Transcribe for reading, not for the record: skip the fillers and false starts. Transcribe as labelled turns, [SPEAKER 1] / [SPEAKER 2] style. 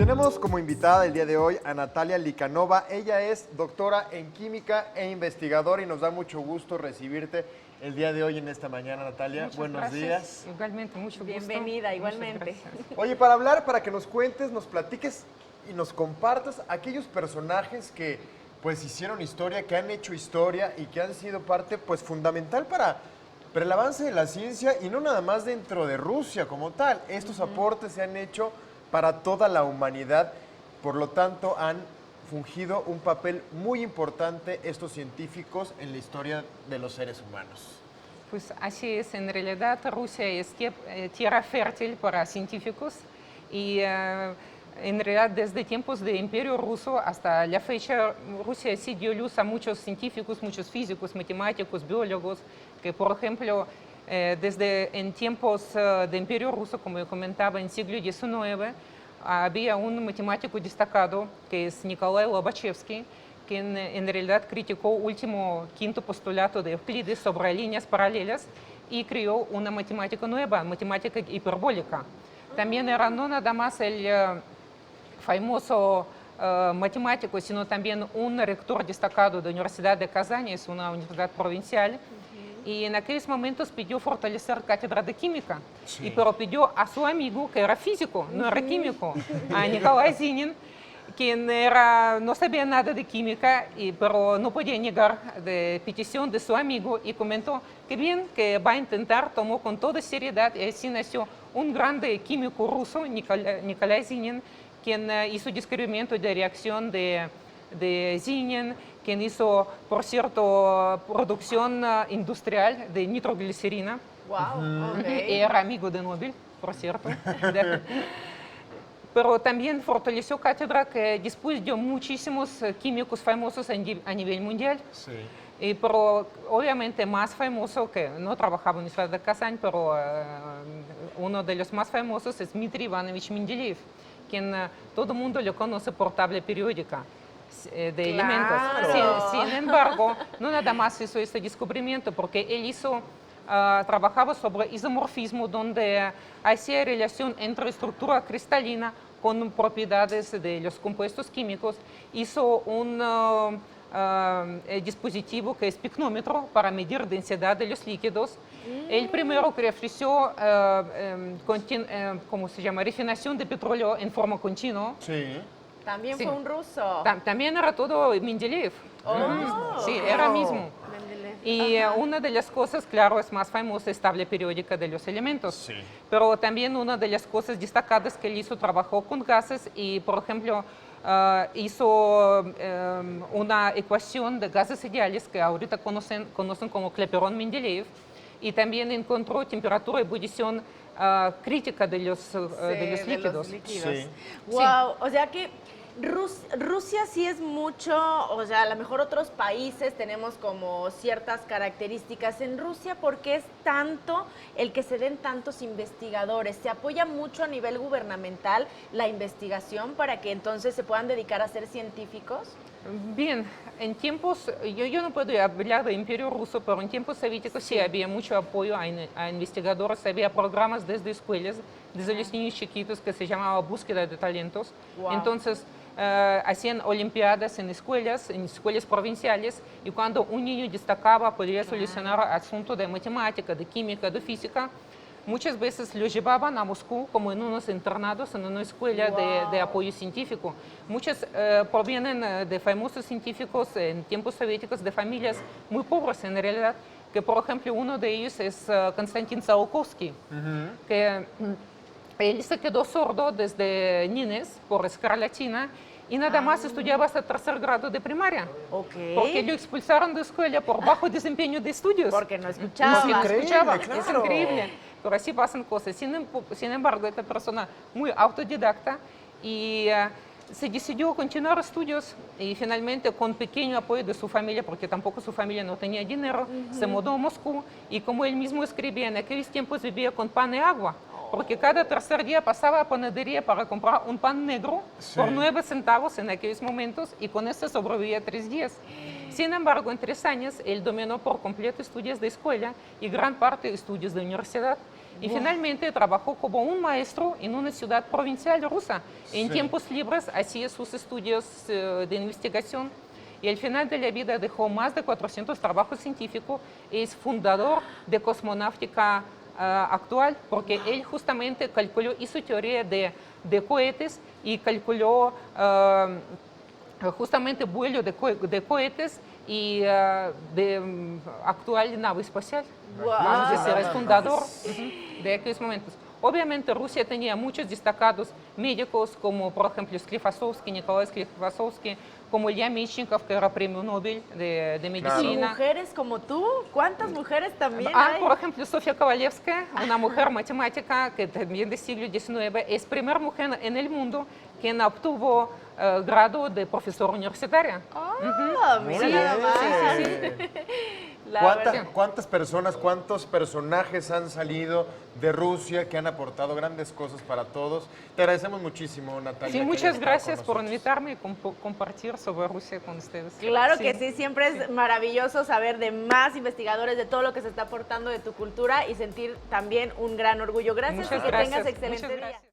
[SPEAKER 1] tenemos como invitada el día de hoy a Natalia Likanova. Ella es doctora en química e investigadora y nos da mucho gusto recibirte el día de hoy en esta mañana, Natalia.
[SPEAKER 2] Muchas
[SPEAKER 1] Buenos
[SPEAKER 2] gracias.
[SPEAKER 1] días.
[SPEAKER 2] Igualmente, mucho gusto.
[SPEAKER 3] Bienvenida, igualmente.
[SPEAKER 1] Oye, para que nos cuentes, nos platiques y nos compartas aquellos personajes que pues hicieron historia, que han hecho historia y que han sido parte pues fundamental para el avance de la ciencia y no nada más dentro de Rusia como tal. Estos aportes se han hecho para toda la humanidad, por lo tanto han fungido un papel muy importante estos científicos en la historia de los seres humanos.
[SPEAKER 2] Pues así es, en realidad Rusia es tierra fértil para científicos y en realidad desde tiempos del Imperio Ruso hasta la fecha Rusia sí dio luz a muchos científicos, muchos físicos, matemáticos, biólogos, que por ejemplo desde en tiempos del Imperio Ruso, como yo comentaba, en siglo XIX, había un matemático destacado que es Nikolai Lobachevsky, quien en realidad criticó último quinto postulato de Euclides sobre líneas paralelas y creó una matemática nueva, matemática hiperbólica. También era no nada más el famoso matemático, sino también un rector destacado de la Universidad de Kazán, es una universidad provincial, y en aquellos momentos pidió fortalecer cátedra de química, pero pidió a su amigo, que era físico, no era químico, a Nikolai Zinin, quien no sabía nada de química, pero no podía negar la petición de su amigo y comentó que bien, que va a intentar, tomó con toda seriedad y así nació un grande químico ruso, Nikolai Zinin, quien hizo descubrimiento de reacción de Zinin, quien hizo, por cierto, producción industrial de nitroglicerina.
[SPEAKER 3] Wow,
[SPEAKER 2] Era amigo de Nobel, por cierto. Pero también fortaleció cátedra que después dio muchísimos químicos famosos a nivel mundial. Sí. Pero obviamente más famoso, que no trabajaba en la Universidad de Kazán, pero uno de los más famosos es Dmitry Ivanovich Mendeleev, quien todo el mundo lo conoce por tabla periódica de elementos. Sin embargo, no nada más hizo este descubrimiento, porque él trabajaba sobre isomorfismo, donde hacía relación entre estructura cristalina con propiedades de los compuestos químicos. Hizo un dispositivo que es picnómetro para medir densidad de los líquidos. El primero que ofreció, ¿cómo se llama?, refinación de petróleo en forma continua.
[SPEAKER 1] Sí.
[SPEAKER 3] También fue un ruso.
[SPEAKER 2] También era todo Mendeleev. Sí, era mismo. Y una de las cosas, claro, es más famosa, es tabla periódica de los elementos. Sí. Pero también una de las cosas destacadas que él hizo, trabajó con gases y, por ejemplo, hizo una ecuación de gases ideales que ahorita conocen como Clapeyron-Mendeleev, y también encontró temperatura y ebullición crítica de los líquidos.
[SPEAKER 1] Sí.
[SPEAKER 3] Wow, o sea que Rusia sí es mucho, o sea, a lo mejor otros países tenemos como ciertas características. En Rusia, ¿por qué es tanto el que se den tantos investigadores? ¿Se apoya mucho a nivel gubernamental la investigación para que entonces se puedan dedicar a ser científicos?
[SPEAKER 2] Bien, en tiempos, yo no puedo hablar del Imperio Ruso, pero en tiempos soviéticos sí había mucho apoyo a investigadores, había programas desde escuelas, desde los niños chiquitos, que se llamaba búsqueda de talentos. Wow. Entonces, hacían olimpiadas en escuelas provinciales, y cuando un niño destacaba, podía solucionar asuntos de matemática, de química, de física. Muchas veces lo llevaban a Moscú como en unos internados, en una escuela de apoyo científico. Muchos provienen de famosos científicos en tiempos soviéticos, de familias muy pobres en realidad, que por ejemplo uno de ellos es Konstantin Tsiolkovsky, que él se quedó sordo desde niñez por escarlatina y nada más estudiaba hasta tercer grado de primaria. Porque lo expulsaron de escuela por bajo desempeño de estudios.
[SPEAKER 3] Porque no escuchaba.
[SPEAKER 1] Claro.
[SPEAKER 2] Es increíble. Pero así pasan cosas. Sin embargo, esta persona muy autodidacta y se decidió continuar estudios y finalmente con pequeño apoyo de su familia, porque tampoco su familia no tenía dinero, se mudó a Moscú y como él mismo escribía, en aquellos tiempos vivía con pan y agua. Porque cada tercer día pasaba a panadería para comprar un pan negro por 9 centavos en aquellos momentos y con esto sobrevivía 3 días. Sin embargo, en 3 años él dominó por completo estudios de escuela y gran parte de estudios de universidad. Y finalmente trabajó como un maestro en una ciudad provincial rusa. En
[SPEAKER 1] Sí.
[SPEAKER 2] tiempos libres hacía sus estudios de investigación y al final de la vida dejó más de 400 trabajos científicos. Es fundador de cosmonáutica actual porque él justamente calculó, hizo teoría de cohetes y calculó justamente vuelo de cohetes y de actual nave espacial. Vamos a decir, es fundador de aquellos momentos. Obviamente Rusia tenía muchos destacados médicos, como por ejemplo Sklifosovsky, Nikolai Sklifosovsky, como Ilya Mechnikov, que era premio Nobel de
[SPEAKER 3] ¿Y
[SPEAKER 2] medicina.
[SPEAKER 3] mujeres como tú? ¿Cuántas mujeres también hay?
[SPEAKER 2] Por ejemplo, Sofía Kovalevskaya, una mujer matemática que también del siglo XIX, es primera mujer en el mundo quien obtuvo grado de profesora universitaria.
[SPEAKER 3] Ah, mira
[SPEAKER 1] Muy
[SPEAKER 3] nada
[SPEAKER 1] bien.
[SPEAKER 3] más. La verdad.
[SPEAKER 1] ¿Cuántas personas, cuántos personajes han salido de Rusia que han aportado grandes cosas para todos? Te agradecemos muchísimo, Natalia.
[SPEAKER 2] Sí,
[SPEAKER 1] que
[SPEAKER 2] muchas
[SPEAKER 1] hayas estado
[SPEAKER 2] gracias
[SPEAKER 1] con
[SPEAKER 2] por
[SPEAKER 1] nosotros.
[SPEAKER 2] invitarme y compartir sobre Rusia con ustedes.
[SPEAKER 3] Claro que sí, siempre es maravilloso saber de más investigadores, de todo lo que se está aportando de tu cultura y sentir también un gran orgullo. Gracias
[SPEAKER 2] Muchas
[SPEAKER 3] y que
[SPEAKER 2] gracias.
[SPEAKER 3] tengas excelente
[SPEAKER 2] Muchas
[SPEAKER 3] día.
[SPEAKER 2] gracias.